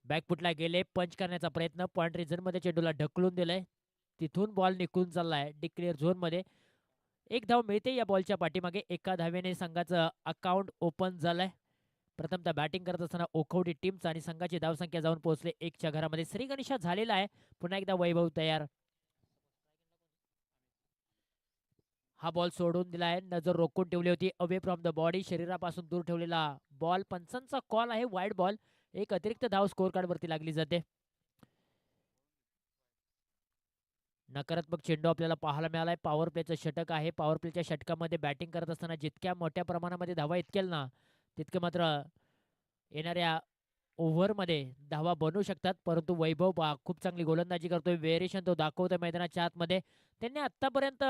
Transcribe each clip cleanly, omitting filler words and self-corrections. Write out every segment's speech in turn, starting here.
बॅकफुटला गेले, पंच करण्याचा प्रयत्न, पॉइंट रिझन मध्ये चेंडूला ढकलून दिलंय. तिथून बॉल निघून चाललाय डिक्लेअर झोन मध्ये. एक धाव मिळते या बॉलच्या पाठीमागे. एका धावेने संघाचं अकाउंट ओपन झालंय. प्रथमतः बॅटिंग करत असताना ओखवडी टीमचा आणि संघाची धावसंख्या जाऊन पोहोचले 1च्या घरामध्ये. श्रीगणेशा झालेला आहे. पुन्हा एकदा वैभव तयार. हा बॉल सोडून दिलाय. नजर रोखून ठेवली होती. अवे फ्रॉम द बॉडी, शरीरापासून दूर ठेवलेला बॉल. पंचांचा कॉल आहे वाईड बॉल. एक अतिरिक्त धाव स्कोर कार्ड वरती लागली जाते. नकारात्मक चेंडू आपल्याला पाहायला मिळालाय. पॉवर प्लेचं षटक आहे. पॉवर प्लेच्या षटकामध्ये बॅटिंग करत असताना जितक्या मोठ्या प्रमाणामध्ये धावा येतील ना, तितके मात्र येणाऱ्या ओव्हरमध्ये धावा बनवू शकतात. परंतु वैभव खूप चांगली गोलंदाजी करतोय. व्हेरिएशन तो दाखवतोय मैदानाच्या आतमध्ये. त्यांनी आतापर्यंत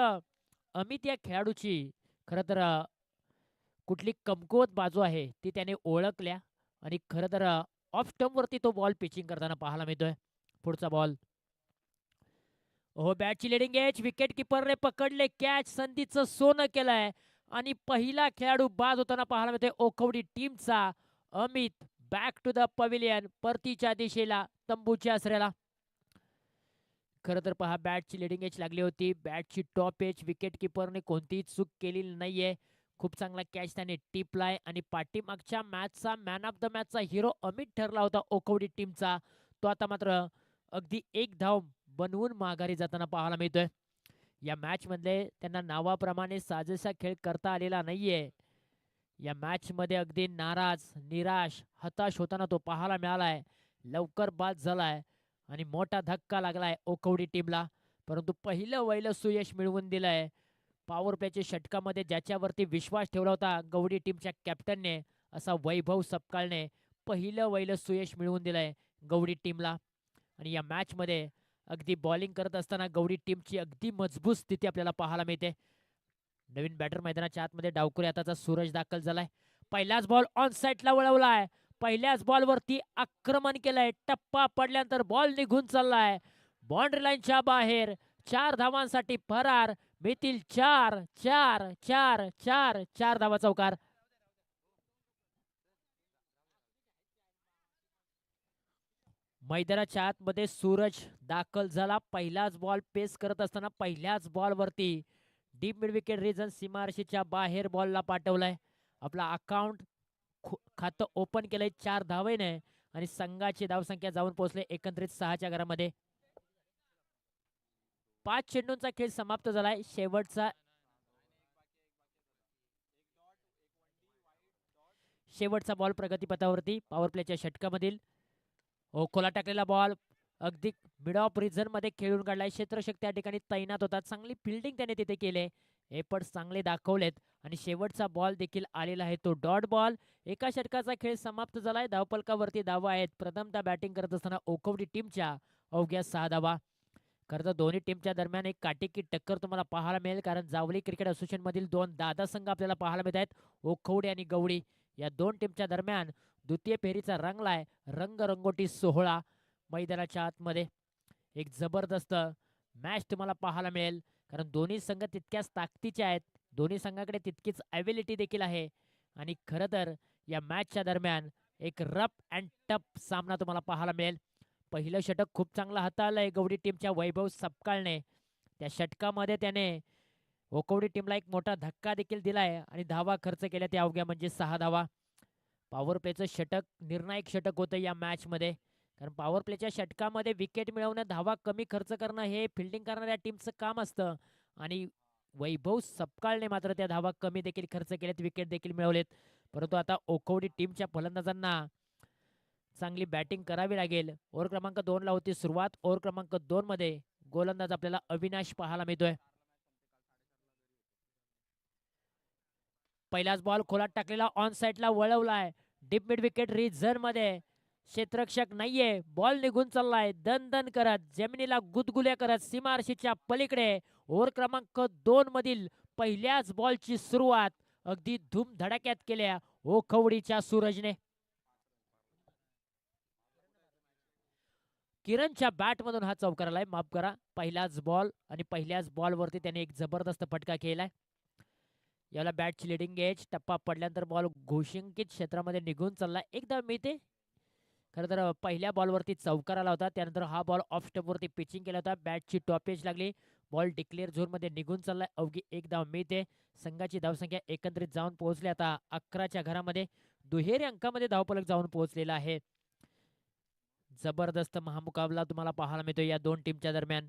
अमित या खेळाडूची खरं तर कुठली कमकुवत बाजू आहे ती त्याने ओळखल्या आणि खरं तर ऑफ स्टंप वरती तो बॉल पिचिंग करताना पाहायला मिळतोय. पुढचा बॉल. हो, बॅटची लिडिंग एज. विकेट किपरने पकडले कॅच. संधीचं सोनं केलंय आणि पहिला खेळाडू बाद होताना पाहायला मिळतोय ओखवडी टीमचा Amit. Back to the pavilion, परतीच्या दिशेला, तंबूच्या आसऱ्याला. खरं तर पहा, बॅटची लिडिंग एज लागली होती. बॅटची टॉप एज. विकेट किपरने कोणतीही चूक केलेली नाहीये. खूप चांगला कॅच त्याने टिपलाय आणि पाठीमागच्या मॅचचा मॅन ऑफ द मॅचचा हिरो अमित ठरला होता ओखवडी टीमचा. तो आता मात्र अगदी एक धाव बनवून माघारी जाताना पाहायला मिळतोय. या मॅच मधले त्यांना नावाप्रमाणे साजेसा खेळ करता आलेला नाहीये. या मॅच मध्ये अगदी नाराज, निराश, हताश होताना तो पाहायला मिळालाय. लवकर बाद झालाय आणि मोठा धक्का लागलाय ओखवडी टीमला. परंतु पहिलं वहिलं सुयश मिळवून दिलंय. पॉवर प्लेच्या षटकामध्ये ज्याच्यावरती विश्वास ठेवला होता गवडी टीमच्या कॅप्टनने, असा वैभव सपकाळने पहिलं वहिलं सुयश मिळवून दिलंय गवडी टीमला. आणि या मॅच मध्ये अगदी बॉलिंग करत असताना गवडी टीमची अगदी मजबूत स्थिती आपल्याला पाहायला मिळते. नवीन बॅटर मैदानाच्या आतमध्ये डावकुरी हाताचा सूरज दाखल झालाय. पहिलाच बॉल ऑन साईडला वळवलाय. पहिल्याच बॉलवरती आक्रमण केलंय. टप्पा पडल्यानंतर बॉल निघून चाललाय बाउंड्री लाईनच्या बाहेर. 4 धावांसाठी फरार. मिळतील 4 4 4 4 4 धावा चौकार. मैदानाच्या आतमध्ये सूरज दाखल झाला. पहिलाच बॉल पेस करत असताना पहिल्याच बॉलवरती डीप मिड विकेट रिजन सीमारेषेच्या बाहेर बॉलला पाठवलाय. आपला अकाउंट खातं ओपन केलंय 4 धावेने आणि संघाची धावसंख्या जाऊन पोहोचले एकंदरीत 6च्या घरामध्ये. 5 चेंडूंचा खेळ समाप्त झालाय. शेवटचा बॉल प्रगतीपथावरती पॉवर प्लेच्या षटकामधील. खोला टाकलेला बॉल अगदी मिड ऑफ रिझन मध्ये खेळून काढलाय. क्षेत्ररक्षक त्या ठिकाणी तैनात होतात. चांगली फिल्डिंग त्याने तिथे केले. एफर्ट्स चांगले दाखवलेत आणि शेवटचा बॉल देखील आलेला आहे तो डॉट बॉल. एका षटकाचा खेळ समाप्त झालाय. धावपलकावरती धावा आहेत. प्रथमतः बॅटिंग करत असताना ओखवडी टीमच्या अवघ्या 6 धावा. खरं तर दोन्ही टीमच्या दरम्यान एक काटेकी टक्कर तुम्हाला पाहायला मिळेल, कारण जावली क्रिकेट असोसिएशन मधील 2 दादा संघ आपल्याला पाहायला मिळत आहेत. ओखवडी आणि गवडी या 2 टीमच्या दरम्यान द्वितीय फेरीचा रंगलाय रंगरंगोटी सोहळा. मैदानाच्या आतमध्ये एक जबरदस्त मॅच तुम्हाला पाहायला मिळेल, कारण दोन्ही संघ तितक्याच ताकदीचे आहेत. दोन्ही संघाकडे तितकीच ॲबिलिटी देखील आहे आणि खरं तर या मॅचच्या दरम्यान एक रफ अँड टफ सामना तुम्हाला पाहायला मिळेल. पहिलं षटक खूप चांगलं हाताळलंय गवडी टीमच्या वैभव सपकाळने. त्या षटकामध्ये त्याने ओखवडी टीमला एक मोठा धक्का देखील दिलाय आणि धावा खर्च केल्या त्या अवघ्या म्हणजे 6 धावा. पॉवर प्लेचं षटक निर्णायक षटक होतं या मॅच मध्ये, कारण पॉवर प्लेच्या षटकामध्ये विकेट मिळवणं, धावा कमी खर्च करणं हे फिल्डिंग करणाऱ्या टीमचं काम असतं आणि वैभव सपकाळने मात्र त्या धावा कमी देखील खर्च केलेत, विकेट देखील मिळवलेत. परंतु आता ओखवडी टीमच्या फलंदाजांना चांगली बॅटिंग करावी लागेल. ओव्हर क्रमांक 2 ला होती सुरुवात. ओव्हर क्रमांक 2 मध्ये गोलंदाज आपल्याला अविनाश पाहायला मिळतोय. पहिलाच बॉल खोलात टाकलेला, ऑन साईडला वळवलाय. डीप मिड विकेट रिझन मध्ये. क्षेत्ररक्षक नाहीये. बॉल निघून चाललाय दन दन करत, जमिनीला गुदगुल्या करत सीमारशीच्या पलीकडे. ओव्हर क्रमांक 2 मधील पहिल्याच बॉलची सुरुवात अगदी धूमधडाक्यात केल्या ओखवडीच्या सूरजने. किरणच्या बॅटमधून हा चौकार आलाय, माफ करा. पहिलाच बॉल आणि पहिल्याच बॉलवरती त्याने एक जबरदस्त फटका केलाय. याला बॅटची लिडिंग एज. टप्पा पडल्यानंतर बॉल घोषिंकित क्षेत्रामध्ये निघून चालला. एकदा मिळते, खरं तर पहिल्या बॉलवरती चौकार आला होता. त्यानंतर हा बॉल ऑफ स्टंपवरती पिचिंग केला होता. बॅटची टॉप एज लागली. बॉल डिक्लेअर झोनमध्ये निघून चाललाय. अवघी एक धाव मिळते. संघाची धावसंख्या एकंदरीत जाऊन पोहोचली आता 11च्या घरामध्ये. दुहेरी अंकामध्ये धावफलक जाऊन पोहोचलेला आहे. जबरदस्त महामुकाबला तुम्हाला पाहायला मिळतो या दोन टीमच्या दरम्यान.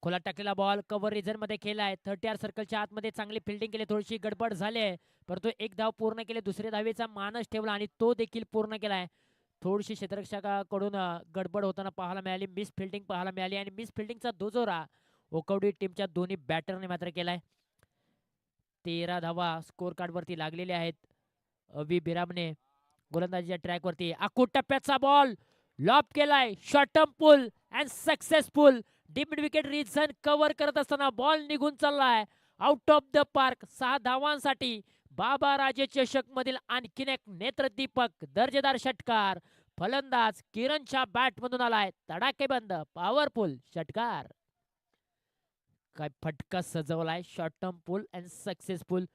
खोला टाकलेला बॉल कव्हर रिझन मध्ये केलाय. 30 सर्कलच्या आतमध्ये चांगली फिल्डिंग केली. थोडीशी गडबड झाली आहे, परंतु एक धाव पूर्ण केली. दुसऱ्या धावेचा मानस ठेवला आणि तो देखील पूर्ण केलाय. थोडीशी क्षेत्ररक्षकाकडून गडबड होताना पाहायला मिळाली. मिस फिल्डिंग पाहायला मिळाली आणि मिस फिल्डिंगचा दुजोरा ओकवडी टीमच्या दोन्ही बॅटरने मात्र केलाय. 13 धावा स्कोर कार्ड वरती लागलेल्या आहेत. अवी बिरामने गोलंदाजीच्या ट्रॅक वरती आखूड टप्प्याचा बॉल लॉब केलाय. Short term pull and successful. Deep wicket region cover करत असताना बॉल निघून चाललाय आउट ऑफ द पार्क. 6 धावांसाठी बाबा राजे चषक मधील आणखीन एक नेत्रदीपक दर्जेदार षटकार. फलंदाज किरणच्या बॅट मधून आलाय. तडाखेबंद पॉवरफुल षटकार. काय फटका सजवलाय. Short term pull and successful.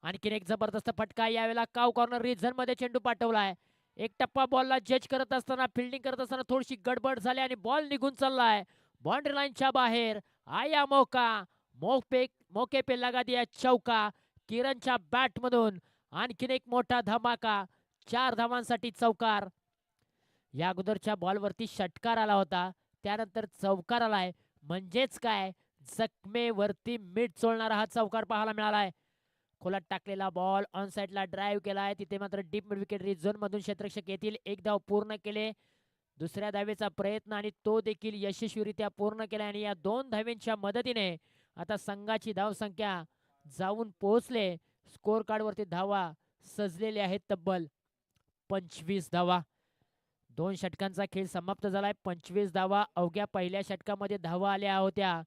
आणखीन एक जबरदस्त फटका. यावेळेला काव कॉर्नर रिझन मध्ये चेंडू पाठवलाय. एक टप्पा बॉलला जज करत असताना फिल्डिंग करत असताना थोडीशी गडबड झाली आणि बॉल निघून चाललाय बाउंड्री लाईनच्या बाहेर. आया मौका. मौके पे लगा दिया चौका. किरणच्या बॅट मधून आणखीन एक मोठा धमाका. 4 धावांसाठी चौकार. या अगोदरच्या बॉलवरती षटकार आला होता, त्यानंतर चौकार आलाय. म्हणजेच काय, जखमेवरती मीठ चोळणारा हा चौकार पाहायला मिळालाय. खोलात टाकलेला बॉल ऑन साइडला ड्राईव्ह केलाय. तिथे मात्र डीप मिड विकेट झोन मधून क्षेत्ररक्षक येतील. एक धाव पूर्ण केले. दुसऱ्या धावेचा प्रयत्न आणि तो देखील यशस्वीरित्या पूर्ण केला. आणि या 2 धावेंच्या मदतीने आता संघाची धावसंख्या जाऊन पोहोचले. स्कोर कार्ड वरती धावा सजलेले आहेत तब्बल 25 धावा. 2 षटकांचा खेळ समाप्त झालाय. 25 धावा. अवघ्या पहिल्या षटकामध्ये धावा आल्या होत्या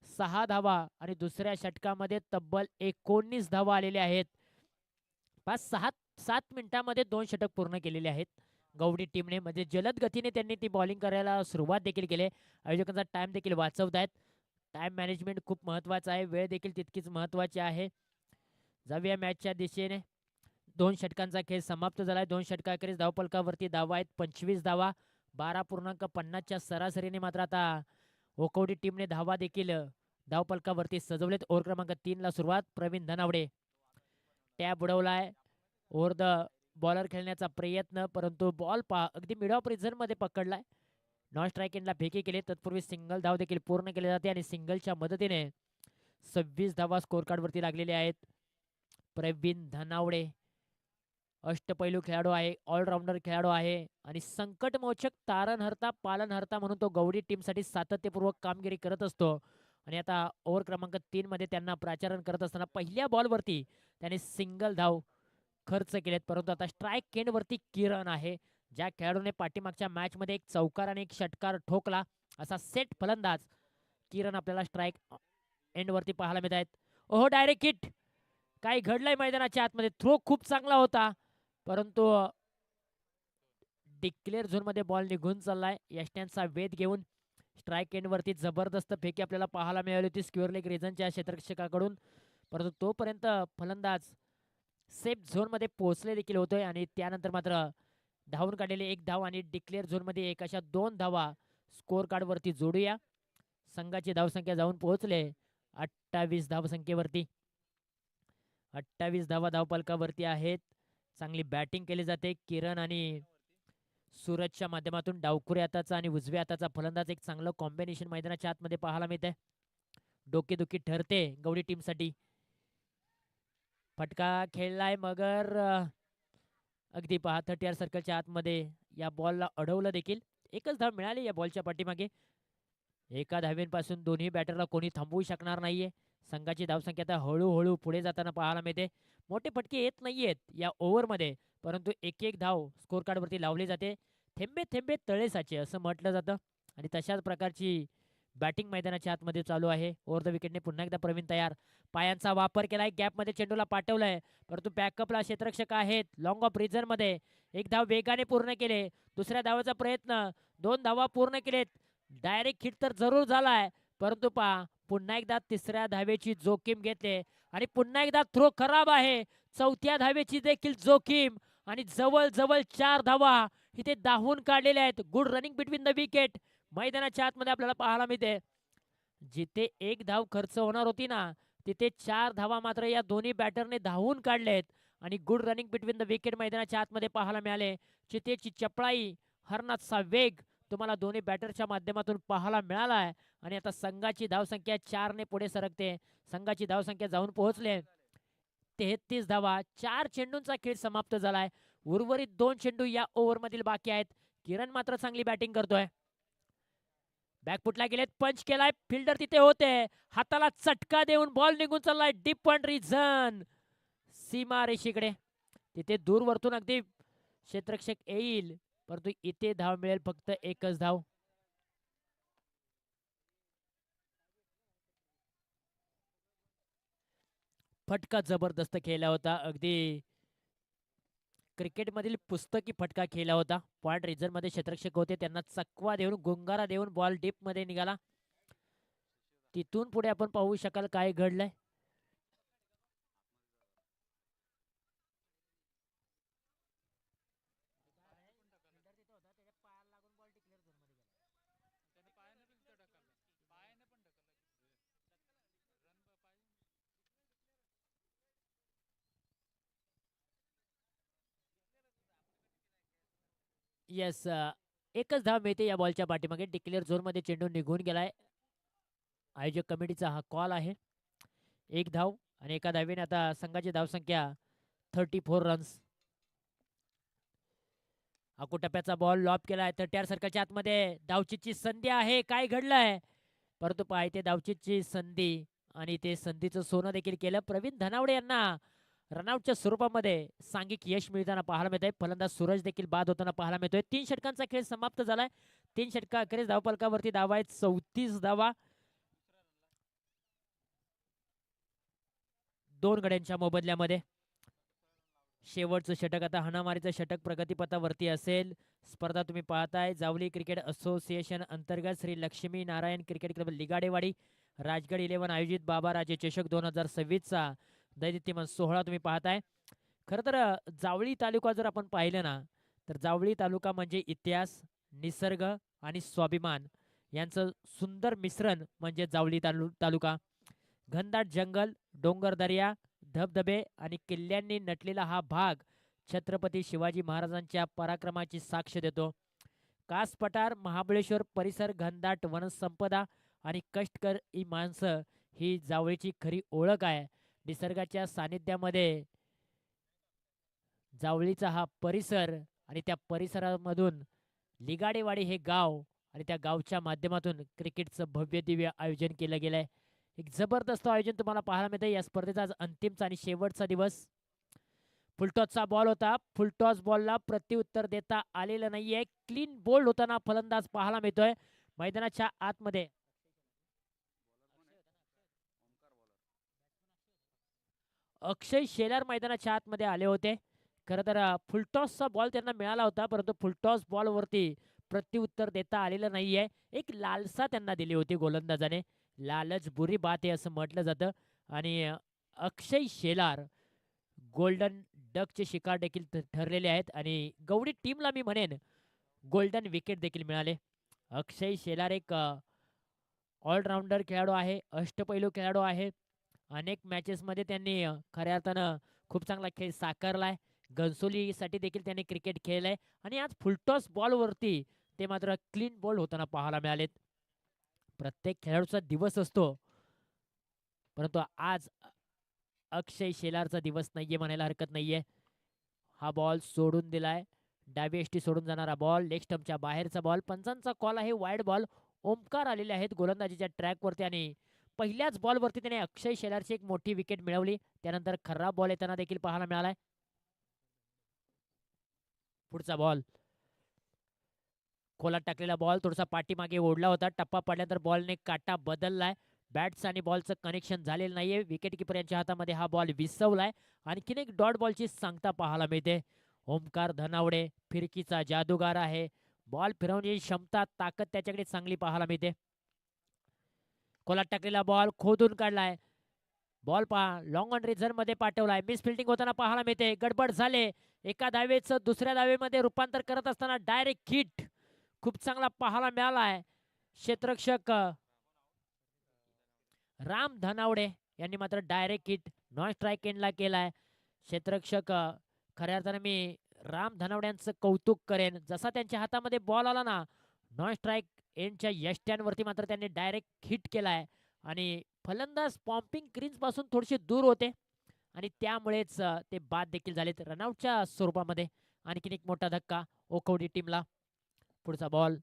6 धावा आणि दुसऱ्या षटकामध्ये तब्बल 19 धावा आलेल्या आहेत. 5-7 मिनिटांमध्ये 2 षटक पूर्ण केलेले आहेत गवडी टीमने. म्हणजे जलद गतीने त्यांनी ती बॉलिंग करायला सुरुवात देखील केली. आयोजकांचा टाइम देखील वाचवत आहेत. टाइम मॅनेजमेंट खूप महत्वाचा आहे. वेळ देखील तितकीच महत्वाची आहे. जाऊया मॅचच्या दिशेने. 2 षटकांचा खेळ समाप्त झालाय. 2 षटकाखेरीज धावफलकावरती धावा आहेत 25 धावा. 12.50च्या सरासरीने मात्र आता ओकवडी टीमने धावा देखील धावफलकावरती सजवलेत. ओव्हर क्रमांक 3 ला सुरुवात. प्रवीण धनावडे टॅब उडवलाय. ओव्हर द बॉलर खेळण्याचा प्रयत्न, परंतु बॉल अगदी मिड ऑफ रिझन मध्ये पकडलाय. नॉन स्ट्राईक एंडला फेकी केले. तत्पूर्वी सिंगल धाव देखील पूर्ण केले जाते आणि सिंगलच्या मदतीने 26 धावा स्कोर कार्ड वरती लागलेले आहेत. प्रवीण धनावडे अष्टपैलू खेळाडू आहे. ऑलराऊंडर खेळाडू आहे आणि संकटमोचक तारणहर्ता पालनहर्ता म्हणून तो गवडी टीमसाठी सातत्यपूर्वक कामगिरी करत असतो. आणि आता ओव्हर क्रमांक 3 मध्ये त्यांना प्राचारण करत असताना पहिल्या बॉलवरती त्याने सिंगल धाव खर्च केलेत. परंतु आता स्ट्राईक एंड वरती किरण आहे, ज्या खेळाडूने पाठीमागच्या मॅच मध्ये एक चौकार आणि एक षटकार ठोकला. असा सेट फलंदाज किरण आपल्याला स्ट्राईक एंड वरती पाहायला मिळत आहेत. ओहो, डायरेक्ट हिट. काही घडलंय मैदानाच्या आतमध्ये. थ्रो खूप चांगला होता, परंतु डिक्लेअर झोन मध्ये बॉल निघून चाललाय. यष्ट्यांचा वेध घेऊन स्ट्राईक एंड वरती जबरदस्त फेकी आपल्याला पाहायला मिळाली होती स्क्वेअर लेग रिजनच्या क्षेत्ररक्षकाकडून. परंतु तोपर्यंत फलंदाज सेफ झोन मध्ये पोहोचले देखील होते आणि त्यानंतर मात्र धावून काढलेले 1 धाव आणि डिक्लेअर झोन मध्ये एक अशा 2 धावा स्कोर कार्ड वरती जोडूया. संघाची धावसंख्या जाऊन पोहोचले 28 धावसंख्येवरती. 28 धावा धावफलकावरती आहेत. चांगली बॅटिंग केली जाते. किरण आणि सूरजच्या माध्यमातून डावखुऱ्या हाताचा आणि उजव्या हाताचा फलंदाज एक चांगलं कॉम्बिनेशन मैदानाच्या आतमध्ये पाहायला मिळते. डोकेदुखी ठरते गवडी टीमसाठी. फटका खेळलाय मगर अगदी पहा 30 सर्कलच्या आतमध्ये या बॉलला अडवलं देखील. एकच धाव मिळाली या बॉलच्या पाठीमागे. एका धावेपासून दोन्ही बॅटरला कोणी थांबवू शकणार नाहीये. संघाची धावसंख्या आता हळूहळू पुढे जाताना पाहायला मिळते. मोठे फटके येत नाहीयेत या ओव्हरमध्ये, परंतु एक एक धाव स्कोर कार्ड वरती लावली जाते. थेंबे थेंबे तळे साचे असं म्हटलं जातं आणि तशाच प्रकारची बॅटिंग मैदानाच्या आतमध्ये चालू आहे. ओव्हर द विकेटने पुन्हा एकदा प्रवीण तयार. पायांचा वापर केलाय. गॅपमध्ये चेंडूला पाठवलाय, परंतु बॅकअपला क्षेत्ररक्षक आहेत. लॉंग ऑफ रिझन मध्ये 1 धाव वेगाने पूर्ण केले. दुसऱ्या धावाचा प्रयत्न. 2 धावा पूर्ण केलेत. डायरेक्ट हिट तर जरूर झालाय, परंतु पहा पुन्हा एकदा तिसऱ्या धावेची जोखीम घेतले आणि पुन्हा एकदा थ्रो खराब आहे. चौथ्या धावेची देखील जोखीम आणि जवळ जवळ 4 धावा इथे धावून काढलेल्या आहेत. Good running between the wicket मैदानाच्या आतमध्ये आपल्याला पाहायला मिळते. जिथे 1 धाव खर्च होणार होती ना, तिथे 4 धावा मात्र या दोन्ही बॅटरने धावून काढलेत आणि good running between the wicket मैदानाच्या आतमध्ये पाहायला मिळाले. चितेची चपळाई, हरणाचा वेग तुम्हाला दोन्ही बॅटरच्या माध्यमातून पाहायला मिळाला आहे आणि आता संघाची धावसंख्या 4 ने पुढे सरकते. संघाची धावसंख्या जाऊन पोहोचले 33 धावा. 4 चेंडूंचा खेळ समाप्त झालाय. उर्वरित 2 चेंडू या ओव्हरमधील बाकी आहेत. किरण मात्र चांगली बॅटिंग करतोय. बॅकफुटला गेलेत, पंच केलाय, फिल्डर तिथे होते, हाताला चटका देऊन बॉल निघून चाललाय डीप बाउंड्री झोन सीमा रेषेकडे. तिथे दूरवरतून अगदी क्षेत्ररक्षक येईल, परंतु इथे धाव मिळेल फक्त एकच धाव. फटका जबरदस्त खेळला होता. अगदी क्रिकेटमधील पुस्तकी फटका खेळला होता. पॉइंट रिझर्व मध्ये क्षेत्ररक्षक होते, त्यांना चकवा देऊन गुंगारा देऊन बॉल डीप मध्ये निघाला. तिथून पुढे आपण पाहू शकाल काय घडलंय. येस, एकच धाव मिळते या बॉलच्या पाठीमागे. डिक्लेअर झोन मध्ये चेंडू निघून गेलाय. आयोजक कमिटीचा हा कॉल आहे. 1 धाव आणि एका धावेने आता संघाची धावसंख्या 34 रन्स. अकुटप्प्याचा बॉल लॉब केलाय 30 सर्कलच्या आतमध्ये. धावचीची संधी आहे, काय घडलंय, परंतु पाहिजे धावचीची संधी आणि ते संधीचं सोनं देखील केलं. प्रवीण धनावडे यांना रनआउटच्या स्वरूपामध्ये सांघिक यश मिळताना पाहायला मिळत आहे. फलंदाज सूरज देखील बाद होताना पाहायला मिळतोय. 3 षटकांचा खेळ समाप्त झालाय. 3 षटका अखेरीस धावफलकावरती धावा आहेत 34 धावा. 2 गड्यांच्या मोबदल्यामध्ये. शेवटचं षटक आता हाणामारीचं षटक प्रगतीपथावरती असेल. स्पर्धा तुम्ही पाहताय जावली क्रिकेट असोसिएशन अंतर्गत श्री लक्ष्मी नारायण क्रिकेट क्लब लिगाडेवाडी राजगड 11 आयोजित बाबा राजे चषक 2026चा दैदिप्यमान सोहळा तुम्ही पाहताय. खरं तर जावळी तालुका जर आपण पाहिलं ना, तर जावळी तालुका म्हणजे इतिहास, निसर्ग आणि स्वाभिमान यांचं सुंदर मिश्रण म्हणजे जावळी तालुका. घनदाट जंगल, डोंगरदऱ्या, धबधबे आणि किल्ल्यांनी नटलेला हा भाग छत्रपती शिवाजी महाराजांच्या पराक्रमाची साक्ष देतो. कास पठार, महाबळेश्वर परिसर, घनदाट वनसंपदा आणि कष्टकरी माणसं ही जावळीची खरी ओळख आहे. निसर्गाच्या सानिध्यामध्ये जावळीचा हा परिसर आणि त्या परिसरामधून लिगाडेवाडी हे गाव आणि त्या गावच्या माध्यमातून क्रिकेटचं भव्य दिव्य आयोजन केलं गेलंय. एक जबरदस्त आयोजन तुम्हाला पाहायला मिळतं. या स्पर्धेचा आज अंतिमचा आणि शेवटचा दिवस. फुलटॉसचा बॉल होता. फुलटॉस बॉलला प्रत्युत्तर देता आलेलं नाहीये. क्लीन बोल्ड होताना फलंदाज पाहायला मिळतोय मैदानाच्या आतमध्ये. अक्षय शेलार मैदानाच्या आतमध्ये आले होते. खरं तर फुलटॉसचा बॉल त्यांना मिळाला होता, परंतु फुलटॉस बॉलवरती प्रत्युत्तर देता आलेलं नाहीये. एक लालसा त्यांना दिली होती गोलंदाजाने. लालच बुरी बात आहे असं म्हटलं जातं. आणि अक्षय शेलार गोल्डन डकचे शिकार देखील ठरलेले आहेत आणि गौडी टीमला मी म्हणेन गोल्डन विकेट देखील मिळाले. अक्षय शेलार एक ऑलराऊंडर खेळाडू आहे, अष्टपैलू खेळाडू आहे. अनेक मॅचेसमध्ये त्यांनी खऱ्या अर्थानं खूप चांगला खेळ साकारलाय. घनसोलीसाठी देखील त्यांनी क्रिकेट खेळलंय आणि आज फुलटॉस बॉलवरती ते मात्र क्लीन बॉल होताना पाहायला मिळालेत. प्रत्येक खेळाडूचा दिवस असतो, परंतु आज अक्षय शेलारचा दिवस नाहीये म्हणायला हरकत नाहीये. हा बॉल सोडून दिलाय. डावी एष्टी सोडून जाणारा बॉल, लेग स्टंपच्या बाहेरचा बॉल. पंचांचा कॉल आहे वाईड बॉल. ओमकार आलेले आहेत गोलंदाजीच्या ट्रॅकवरती आणि पहिल्याच बॉलवरती त्याने अक्षय शेलारची एक मोठी विकेट मिळवली. त्यानंतर खराब बॉल येताना देखील पाहायला मिळालाय. पुढचा बॉल खोलात टाकलेला बॉल थोडासा पाठीमागे ओढला होता. टप्पा पडल्यानंतर बॉलने काटा बदललाय. बॅट्स आणि बॉलचं कनेक्शन झालेलं नाहीये. विकेट किपर यांच्या हातामध्ये हा बॉल विसवलाय. आणखीन एक डॉट बॉलची सांगता पाहायला मिळते. ओमकार धनावडे फिरकीचा जादूगार आहे. बॉल फिरवण्याची क्षमता, ताकद त्याच्याकडे चांगली पाहायला मिळते. खोलात टाकलेला बॉल खोदून काढलाय. बॉल पहा लॉंग ऑन रिझन मध्ये पाठवलाय. मिस फिल्डिंग होताना पाहायला मिळते. गडबड झाले. एका धावेचं दुसऱ्या धावेमध्ये रूपांतर करत असताना डायरेक्ट हिट खूप चांगला पाहायला मिळालाय. क्षेत्ररक्षक राम धनावडे यांनी मात्र डायरेक्ट हिट नॉन स्ट्राईक एंडला केलाय. क्षेत्ररक्षक खऱ्या अर्थाने मी राम धनावड्यांचं कौतुक करेन. जसा त्यांच्या हातामध्ये बॉल आला ना नॉन स्ट्राईक एंडच्या यष्ट्यांवरती मात्र त्यांनी डायरेक्ट हिट केलाय आणि फलंदाज पॉम्पिंग क्रीज पासून थोडेसे दूर होते आणि त्यामुळेच ते बाद देखील झालेत रनआउटच्या स्वरूपामध्ये. आणखीन एक मोठा धक्का ओखवडी टीमला. पुढचा बॉल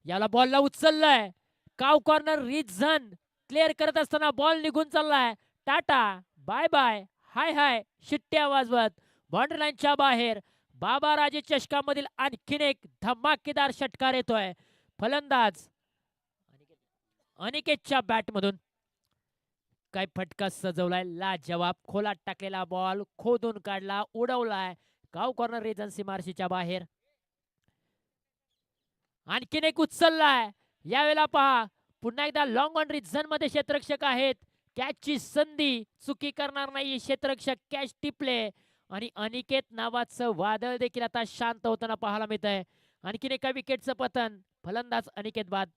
याला बॉलला उचललाय. काव कॉर्नर रिझन क्लिअर करत असताना बॉल निघून चाललाय. टाटा बाय बाय हाय हाय शिट्ट्या वाजवत बाउंड्री लाईनच्या बाहेर. बाबा राजे चषकामधील आणखीन एक धमाकेदार षटकार येतोय. फलंदाज अनिकेतच्या बॅटमधून काय फटका सजवलाय लाजवाब. खोलात टाकलेला बॉल खोदून काढला उडवलाय. काव कॉर्नर रिजन सीमारशीच्या बाहेर. आणखीन एक उचललाय. यावेळेला पहा पुन्हा एकदा लॉंग ऑन रिझन मध्ये क्षेत्ररक्षक आहेत. कॅचची संधी चुकी करणार नाही क्षेत्ररक्षक. कॅच टिपले आणि अनिकेत नावाचं वादळ देखील आता शांत होताना पाहायला मिळत आहे. आणखीन एका विकेटचं पतन. फलंदाज अनिकेत बाद.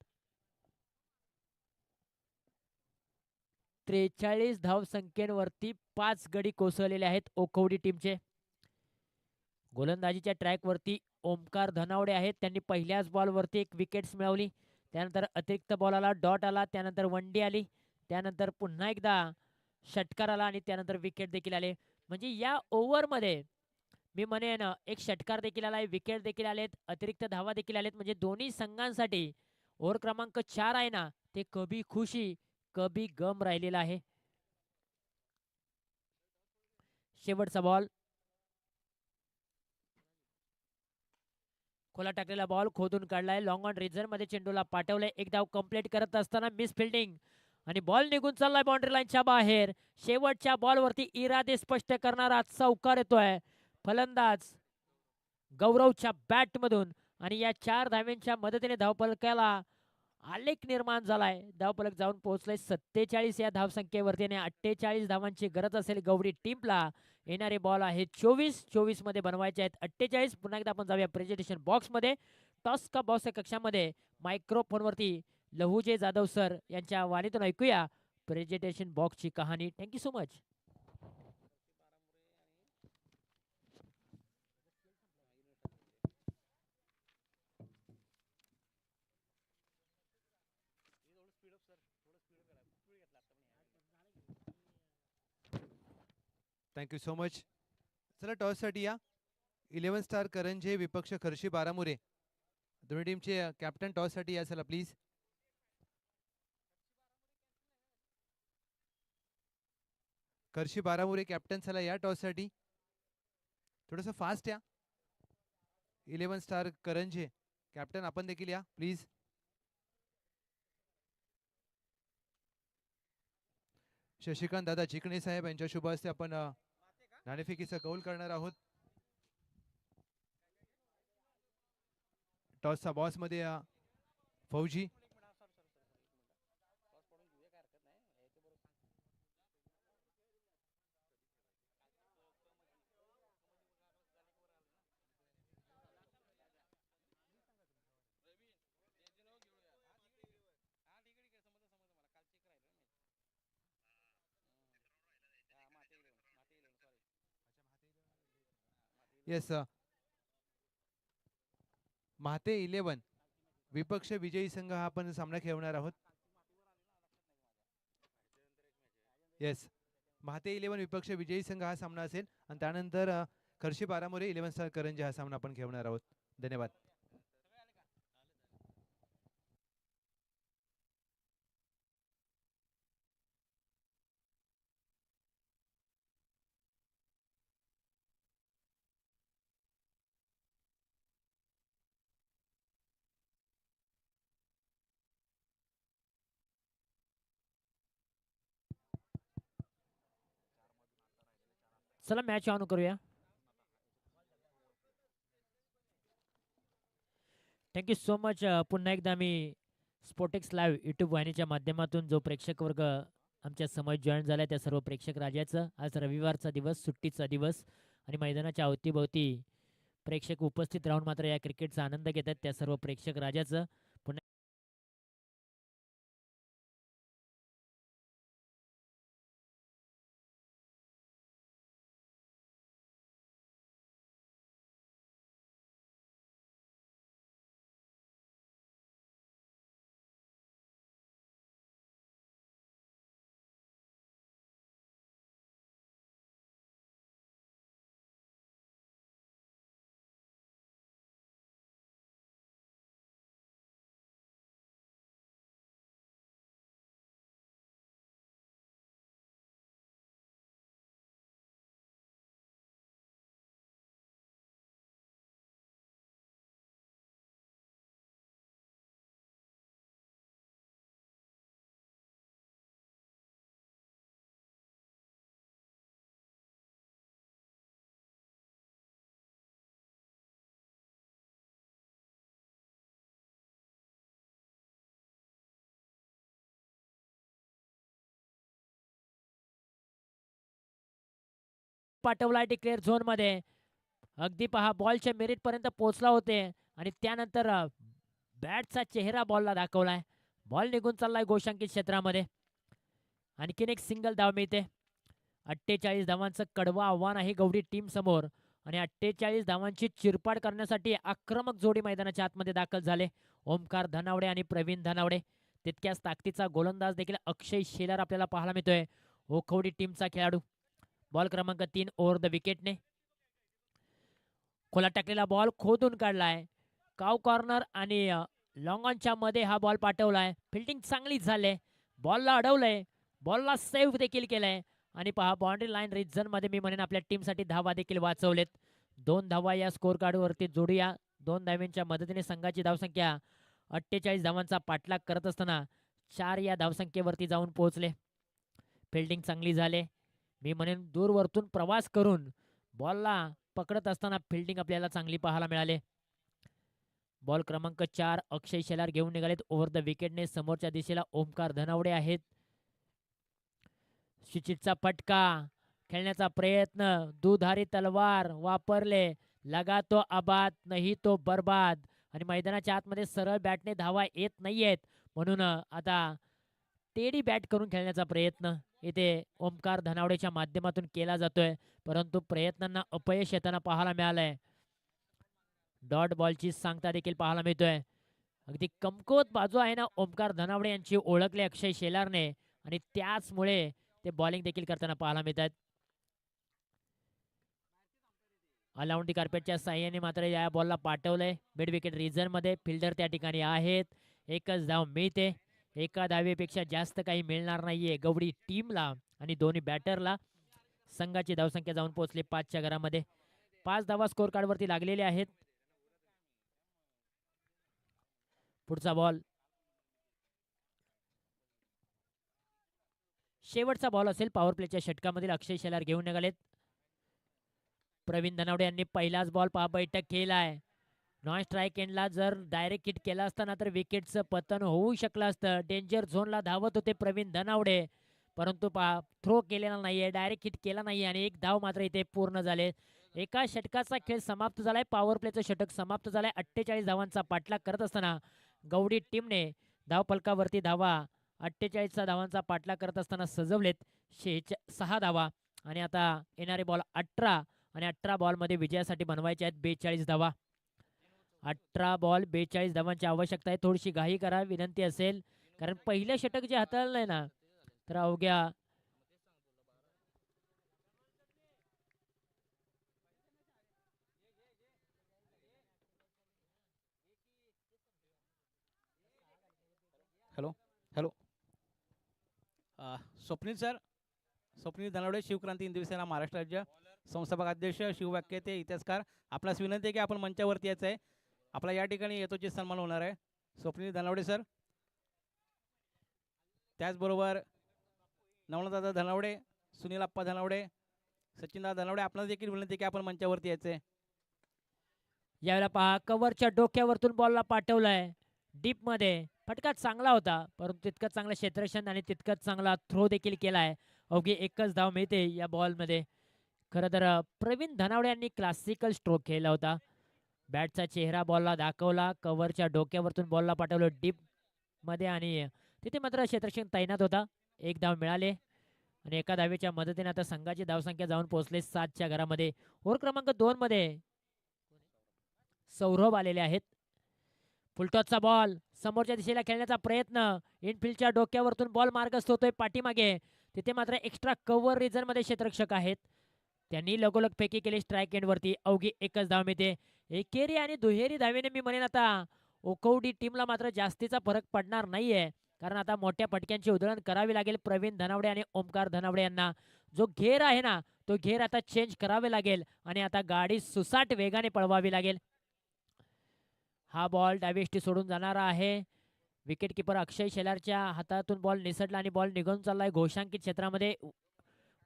43 धावसंख्येवरती 5 गडी कोसळलेले आहेत ओखवडी टीमचे. गोलंदाजीच्या ट्रॅकवरती ओमकार धनावडे आहेत. त्यांनी पहिल्याच बॉलवरती एक विकेट्स मिळवली. त्यानंतर अतिरिक्त बॉल आला, डॉट आला, त्यानंतर वनडी आली, त्यानंतर पुन्हा एकदा षटकार आला आणि त्यानंतर विकेट देखील आले. म्हणजे या ओव्हरमध्ये मी म्हणेन एक षटकार देखील आलाय, विकेट देखील आलेत, अतिरिक्त धावा देखील आलेत. म्हणजे दोन्ही संघांसाठी ओव्हर क्रमांक 4 आहे ना ते कभी खुशी कभी गम राहिलेला आहे. शेवटचा बॉल खोला टाकलेला बॉल खोदून काढलाय. लॉंग ऑन रिझन मध्ये चेंडूला पाठवलंय. एक धाव कंप्लीट करत असताना मिस फिल्डिंग आणि बॉल निघून चाललाय बाउंड्री लाईनच्या बाहेर. शेवटच्या बॉलवरती इरादे स्पष्ट करणारा चौकार येतोय फलंदाज गौरवच्या बॅटमधून आणि या 4 धाव्यांच्या मदतीने धावफलकाला आलेख निर्माण झालाय. धावफलक जाऊन पोहोचले 47 या धावसंख्येवरती आणि 48 धावांची गरज असेल गौरी टीमला. येणारे बॉल आहेत 24 मध्ये बनवायचे आहेत 48. पुन्हा एकदा आपण जाऊया प्रेझेंटेशन बॉक्स मध्ये. टॉस का बॉक्स या कक्षामध्ये मायक्रोफोनवरती लहुजे जाधव सर यांच्या वाणीतून ऐकूया प्रेझेंटेशन बॉक्सची कहाणी. Thank you so much. Thank you so much. चला टॉससाठी या. 11 स्टार करंजे विपक्ष खर्शी बारामुरे. दोन्ही टीमचे कॅप्टन टॉससाठी या चला प्लीज. खर्शी बारामुरे कॅप्टन चला या टॉससाठी. थोडंसं फास्ट या. 11 स्टार करंजे कॅप्टन आपण देखील या प्लीज. शशिकांत दादा चिकणे साहेब यांच्या शुभ हस्ते आपण नाणेफेकीचा कौल करणार आहोत. टॉसचा बॉस मध्ये फौजी. येस महाते 11 विपक्ष विजयी संघ हा आपण सामना खेळवणार आहोत. येस महाते 11 विपक्ष विजयी संघ हा सामना असेल आणि त्यानंतर खर्शी बारामुरे 11 स्टार करंजे हा सामना आपण खेळवणार आहोत. धन्यवाद. चला मॅच ऑन करूया. Thank you so much. पुन्हा एकदा मी स्पोर्टेक्स लाईव्ह यूट्यूब वाहिनीच्या माध्यमातून जो प्रेक्षक वर्ग आमच्या समोर जॉईन झाल्या त्या सर्व प्रेक्षक राजाचं. आज रविवारचा दिवस, सुट्टीचा दिवस आणि मैदानाच्या अवतीभोवती प्रेक्षक उपस्थित राहून मात्र या क्रिकेटचा आनंद घेतात त्या सर्व प्रेक्षक राजाचं. पुन्हा पाठवलाय डिक्लेअर झोन मध्ये. अगदी पहा बॉलच्या मेरिट पर्यंत पोहोचला होते आणि त्यानंतर बॅटचा चेहरा बॉलला दाखवलाय. बॉल निघून चाललाय गोशांकित क्षेत्रामध्ये. आणखीन एक सिंगल धाव मिळते. 48 धावांचं कडवं आव्हान आहे गवडी टीम समोर आणि 48 धावांची चिरपाड करण्यासाठी आक्रमक जोडी मैदानाच्या आतमध्ये दाखल झाले. ओमकार धनावडे आणि प्रवीण धनावडे. तितक्याच ताकदीचा गोलंदाज देखील अक्षय शेलार आपल्याला पाहायला मिळतोय. ओखवडी टीमचा खेळाडू. बॉल क्रमांक 3 ओव्हर द विकेटने. खोला टाकलेला बॉल खोदून काढलाय. काव कॉर्नर आणि लॉंग ऑनच्या मध्ये हा बॉल पाठवलाय. फिल्डिंग चांगलीच झाले. बॉलला अडवलंय. बॉलला सेव्ह देखील केलंय आणि पहा बाउंड्री लाईन रिजन मध्ये मी म्हणेन आपल्या टीमसाठी धावा देखील वाचवलेत. 2 धावा या स्कोर कार्डवरती जोडूया. 2 धावांच्या मदतीने संघाची धावसंख्या 48 धावांचा पाठलाग करत असताना 4 या धावसंख्येवरती जाऊन पोहोचले. फिल्डिंग चांगली झाले. मी म्हणेन दूरवरतून प्रवास करून बॉलला पकडत असताना फिल्डिंग आपल्याला चांगली पाहायला मिळाले. बॉल क्रमांक 4 अक्षय शेलार घेऊन निघालेत ओव्हर द विकेटने. समोरच्या दिशेला ओमकार धनावडे आहेत. सुचितचा फटका खेळण्याचा प्रयत्न. दुधारी तलवार वापरले. लगा तो आबाद नाही तो बर्बाद. आणि मैदानाच्या आतमध्ये सरळ बॅटने धावा येत नाहीयेत म्हणून आता टेडी बॅट करून खेळण्याचा प्रयत्न इथे ओमकार धनावडेच्या माध्यमातून केला जातोय. परंतु प्रयत्नांना अपयश येताना पाहायला मिळालंय. डॉट बॉलची सांगता देखील पाहायला मिळतोय. अगदी कमकुवत बाजू आहे ना ओमकार धनावडे यांची ओळखले अक्षय शेलारने आणि त्याचमुळे ते बॉलिंग देखील करताना पाहायला मिळतात. अलाउंडी कार्पेटच्या साह्याने मात्र या बॉलला पाठवलंय मिड विकेट रिजन मध्ये. फिल्डर त्या ठिकाणी आहेत. एकच धाव मिळते. एका धावेपेक्षा जास्त काही मिळणार नाहीये गवडी टीमला आणि दोन्ही बॅटरला. संघाची धावसंख्या जाऊन पोहोचली 5च्या घरामध्ये. 5 धावा स्कोर कार्ड वरती लागलेले आहेत. पुढचा बॉल शेवटचा बॉल असेल पॉवर प्लेच्या षटकामधील. अक्षय शेलार घेऊन निघालेत. प्रवीण धनावडे यांनी पहिलाच बॉल बैठक केलाय. नॉन स्ट्राईक एंडला जर डायरेक्ट हिट केला असताना तर विकेटचं पतन होऊ शकलं असतं. डेंजर झोनला धावत होते प्रवीण धनावडे परंतु थ्रो केलेला नाहीये. डायरेक्ट हिट केला नाहीये आणि एक धाव मात्र इथे पूर्ण झाले. एका षटकाचा खेळ समाप्त झालाय. पॉवर प्लेचं षटक समाप्त झालंय. 48 धावांचा पाठलाग करत असताना गवडी टीमने धावफलकावरती धावा 48 धावांचा पाठलाग करत असताना सजवलेत 6 धावा आणि आता येणारे बॉल 18 आणि 18 बॉलमध्ये विजयासाठी बनवायचे आहेत 42 धावा. 18 बॉल 42 धावांची आवश्यकता आहे. थोडीशी घाई करा विनंती असेल कारण पहिलं षटक जे हाताळलंय ना तर अवघ्या hello hello Swapnil sir. Swapnil Dhanawade Shivkranti Hindavi Sena Maharashtra राज्य संस्थापक अध्यक्ष शिववाक्यते इतिहासकार. आपल्यास विनंती आहे की आपण मंचावरती यायचं आहे. आपला या ठिकाणी यथोचित सन्मान होणार आहे. स्वप्नील धनावडे सर. त्याचबरोबर नवनाथदादा धनावडे, सुनील अप्पा धनावडे, सचिनदादा धनावडे आपल्याला देखील विनंती आहे की आपण मंचावरती यायचं आहे. यावेळेला पहा कव्हरच्या डोक्यावरतून बॉलला पाठवलाय डीप मध्ये. फटका चांगला होता, परंतु तितकंच चांगलं क्षेत्ररक्षण आणि तितकंच चांगला थ्रो देखील केला आहे. अवघी एकच धाव मिळते या बॉलमध्ये. खरं तर प्रवीण धनावडे यांनी क्लासिकल स्ट्रोक खेळला होता. बॅटचा चेहरा बॉलला दाखवला, कव्हरच्या डोक्यावरतून बॉलला पाठवलं डीप मध्ये आणि तिथे मात्र क्षेत्ररक्षण तैनात होता. एक धाव मिळाले आणि एका धावेच्या मदतीने आता संघाची धावसंख्या जाऊन पोहोचले 7च्या घरामध्ये. ओव्हर क्रमांक 2 मध्ये सौरभ आलेले आहेत. फुलटॉसचा बॉल समोरच्या दिशेला खेळण्याचा प्रयत्न, इनफिल्डच्या डोक्यावरतून बॉल मार्गस्थ होतोय पाठीमागे. तिथे मात्र एक्स्ट्रा कव्हर रिजन मध्ये क्षेत्ररक्षक आहेत, त्यांनी लगोलग फेकी केली स्ट्राईक एंड वरती. अवघी एकच धाव मिळते. एकेरी आणि दुहेरी धावेने मी म्हणेन आता ओकवडी टीमला मात्र जास्तीचा फरक पडणार नाहीये, कारण आता मोठ्या फटक्यांची उधळण करावी लागेल प्रवीण धनावडे आणि ओमकार धनावडे यांना. जो घेर आहे ना, तो घेर आता चेंज करावे लागेल आणि आता गाडी सुसाट वेगाने पळवावी लागेल. हा बॉल डावीष्टी सोडून जाणारा आहे. विकेट किपर अक्षय शेलारच्या हातातून बॉल निसटला आणि बॉल निघून चाललाय घोषांकित क्षेत्रामध्ये.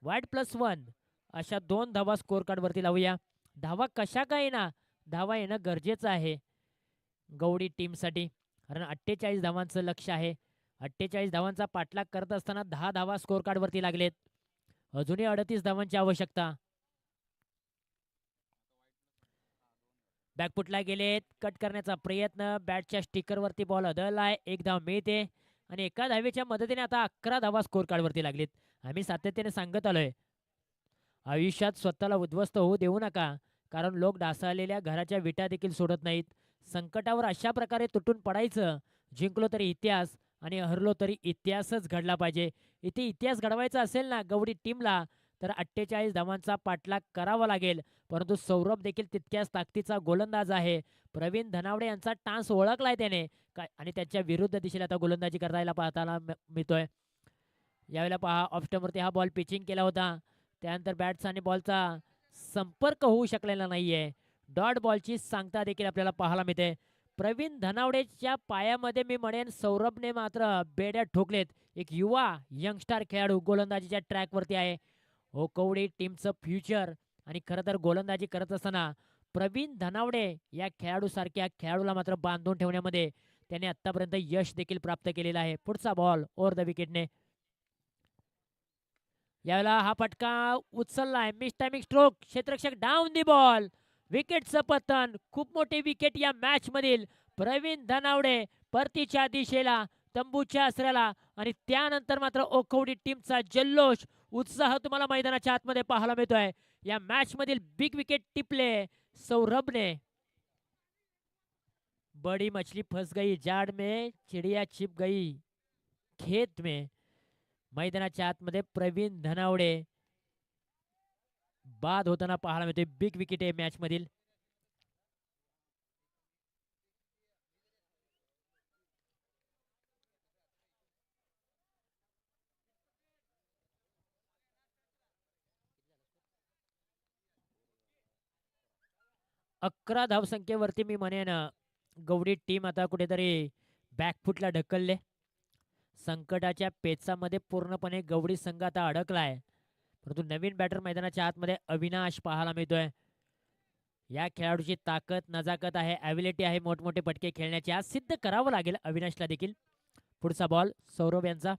वाईड +1 अशा 2 धावा स्कोर कार्ड वरती लावूया. धावा कशा काय ना, धावा येणं गरजेचं आहे गवडी टीमसाठी, कारण 48 धावांचं लक्ष आहे. 48 धावांचा पाठलाग करत असताना 10 धावा स्कोर कार्ड वरती लागलेत. अजूनही 38 धावांची आवश्यकता. बॅकफुटला गेलेत, कट करण्याचा प्रयत्न, बॅटच्या स्टिकरवरती बॉल अदळलाय. एक धाव मिळते आणि एका धावेच्या मदतीने आता 11 धावा स्कोर कार्ड वरती लागलीत. आम्ही सातत्याने सांगत आलोय, आयुष्यात स्वतःला उद्ध्वस्त होऊ देऊ नका, कारण लोक ढासळलेल्या घराच्या विटा देखील सोडत नाहीत. संकटावर अशा प्रकारे तुटून पडायचं, जिंकलो तरी इतिहास आणि हरलो तरी इतिहासच घडला पाहिजे. इथे इतिहास घडवायचा असेल ना गवडी टीमला, तर 48 धावांचा पाठलाग करावा लागेल. परंतु सौरभ देखील तितक्याच ताकदीचा गोलंदाज आहे. प्रवीण धनावडे यांचा टान्स ओळखलाय त्याने काय आणि त्याच्या विरुद्ध दिशेला आता गोलंदाजी करायला पाहताना मिळतोय. यावेळेला पहा, ऑफस्टमवरती हा बॉल पिचिंग केला होता, त्यानंतर बॅट्स आणि बॉलचा संपर्क होऊ शकलेला नाहीये. डॉट बॉलची सांगता देखील आपल्याला पाहायला मिळते. प्रवीण धनावडेच्या पायामध्ये मी म्हणेन सौरभने मात्र बेड्या ठोकलेत. एक युवा यंगस्टार खेळाडू गोलंदाजीच्या ट्रॅकवरती आहे. हो कवडी टीमचं फ्युचर आणि खरं तर गोलंदाजी करत असताना प्रवीण धनावडे या खेळाडूसारख्या खेळाडूला मात्र बांधून ठेवण्यामध्ये त्याने आतापर्यंत यश देखील प्राप्त केलेलं आहे. पुढचा बॉल ओव्हर द विकेटने. यावेळेला हा फटका उचललाय, मिस टायमिंग स्ट्रोक, क्षेत्ररक्षक डाऊन दी बॉल. विकेटचं पतन, खूप मोठी विकेट या मॅच मधील. प्रवीण धनावडे परतीच्या दिशेला, तंबूच्या आसऱ्याला आणि त्यानंतर मात्र ओखवडी टीमचा जल्लोष, उत्साह तुम्हाला मैदानाच्या आतमध्ये पाहायला मिळतोय. या मॅच मधील बिग विकेट टिपले सौरभने. बड़ी मछली फंस गई जाड़ में, चिड़िया छिप गई खेत में. मैदानाच्या आतमध्ये प्रवीण धनावडे बाद होताना पाहायला मिळते. बिग विकेट आहे मॅच मधील. अकरा धावसंख्येवरती मी म्हणेन गवडी टीम आता कुठेतरी बॅकफुटला ढकलले. संकटाच्या पेचामध्ये पूर्णपणे गवडी संघ आता अडकलाय. परंतु नवीन बॅटर मैदानाच्या आतमध्ये अविनाश पाहायला मिळतोय. या खेळाडूची ताकद, नजाकत आहे, ॲबिलिटी आहे मोठमोठे पटके खेळण्याची. आज सिद्ध करावं लागेल अविनाशला देखील. पुढचा बॉल सौरभ यांचा.